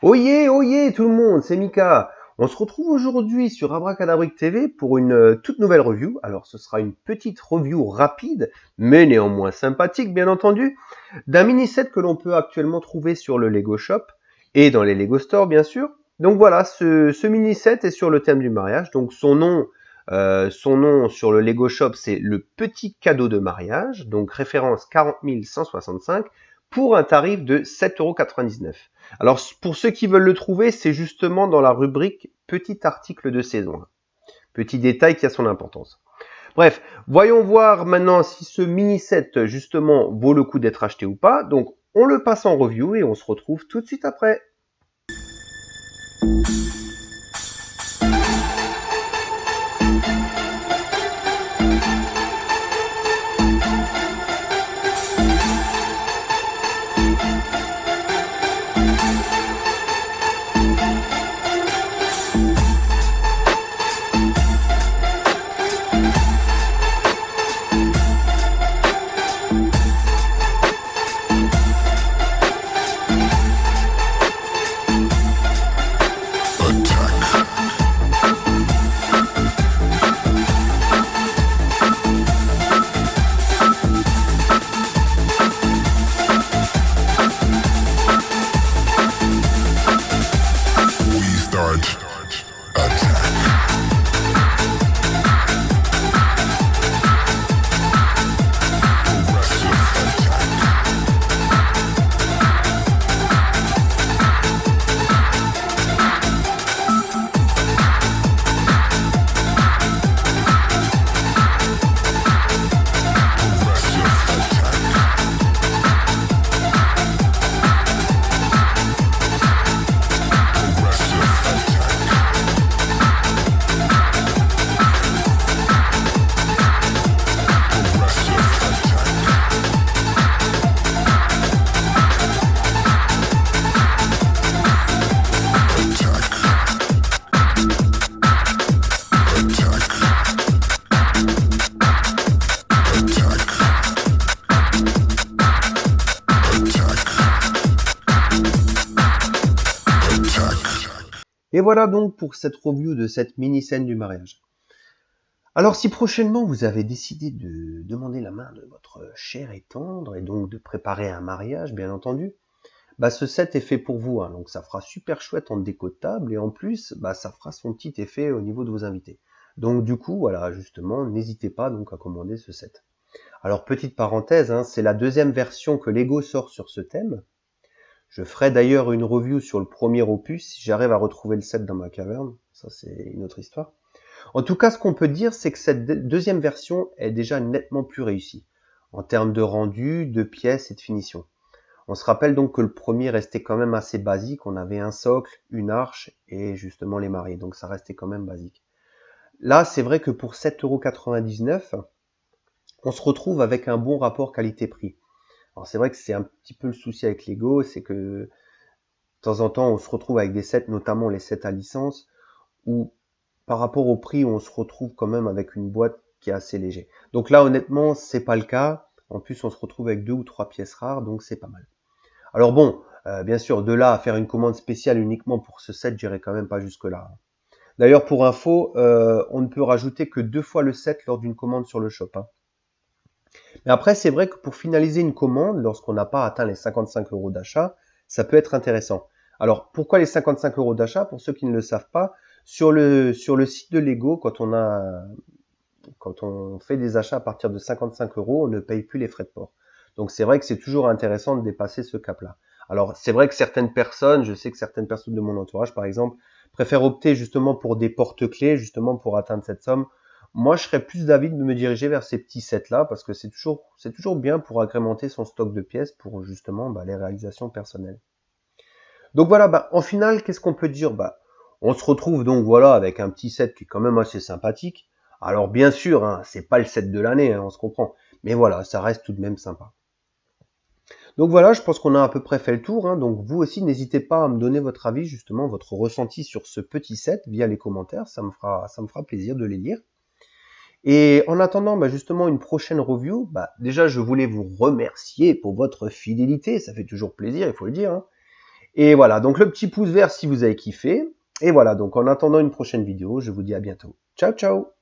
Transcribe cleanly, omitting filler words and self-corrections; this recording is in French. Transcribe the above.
Oyez, oyez tout le monde, c'est Mika. On se retrouve aujourd'hui sur Abracadabric TV pour une toute nouvelle review. Alors ce sera une petite review rapide, mais néanmoins sympathique bien entendu, d'un mini set que l'on peut actuellement trouver sur le Lego Shop et dans les Lego Store bien sûr. Donc voilà, ce mini set est sur le thème du mariage. Donc son nom sur le Lego Shop c'est le petit cadeau de mariage, donc référence 40 165 pour un tarif de 7,99 €. Alors pour ceux qui veulent le trouver, c'est justement dans la rubrique petit article de saison. Petit détail qui a son importance. Bref, voyons voir maintenant si ce mini set justement vaut le coup d'être acheté ou pas. Donc on le passe en review et on se retrouve tout de suite après. Et voilà donc pour cette review de cette mini scène du mariage. Alors si prochainement vous avez décidé de demander la main de votre cher et tendre et donc de préparer un mariage bien entendu, ce set est fait pour vous, donc ça fera super chouette en déco de table et en plus ça fera son petit effet au niveau de vos invités. Donc du coup voilà justement n'hésitez pas donc à commander ce set. Alors petite parenthèse, c'est la deuxième version que Lego sort sur ce thème. Je ferai d'ailleurs une review sur le premier opus si j'arrive à retrouver le set dans ma caverne, ça c'est une autre histoire. En tout cas, ce qu'on peut dire, c'est que cette deuxième version est déjà nettement plus réussie, en termes de rendu, de pièces et de finition. On se rappelle donc que le premier restait quand même assez basique, on avait un socle, une arche et justement les mariés, donc ça restait quand même basique. Là, c'est vrai que pour 7,99 €, on se retrouve avec un bon rapport qualité-prix. Alors c'est vrai que c'est un petit peu le souci avec Lego, c'est que de temps en temps on se retrouve avec des sets, notamment les sets à licence, où par rapport au prix, on se retrouve quand même avec une boîte qui est assez léger. Donc là honnêtement c'est pas le cas, en plus on se retrouve avec 2 ou 3 pièces rares, donc c'est pas mal. Alors bon, bien sûr, de là à faire une commande spéciale uniquement pour ce set, j'irai quand même pas jusque là. D'ailleurs pour info, on ne peut rajouter que 2 fois le set lors d'une commande sur le shop. Mais après, c'est vrai que pour finaliser une commande, lorsqu'on n'a pas atteint les 55 € d'achat, ça peut être intéressant. Alors, pourquoi les 55 € d'achat? Pour ceux qui ne le savent pas, sur le site de Lego, quand on fait des achats à partir de 55 €, on ne paye plus les frais de port. Donc, c'est vrai que c'est toujours intéressant de dépasser ce cap-là. Alors, c'est vrai que certaines personnes, je sais que certaines personnes de mon entourage, par exemple, préfèrent opter justement pour des porte-clés, justement pour atteindre cette somme. Moi, je serais plus d'avis de me diriger vers ces petits sets-là parce que c'est toujours bien pour agrémenter son stock de pièces pour justement les réalisations personnelles. Donc voilà, en final, qu'est-ce qu'on peut dire? On se retrouve donc voilà avec un petit set qui est quand même assez sympathique. Alors bien sûr, c'est pas le set de l'année, on se comprend. Mais voilà, ça reste tout de même sympa. Donc voilà, je pense qu'on a à peu près fait le tour. Donc vous aussi, n'hésitez pas à me donner votre avis, justement, votre ressenti sur ce petit set via les commentaires. Ça me fera plaisir de les lire. Et en attendant justement une prochaine review, déjà je voulais vous remercier pour votre fidélité, ça fait toujours plaisir, il faut le dire. Et voilà, donc le petit pouce vert si vous avez kiffé. Et voilà, donc en attendant une prochaine vidéo, je vous dis à bientôt. Ciao, ciao!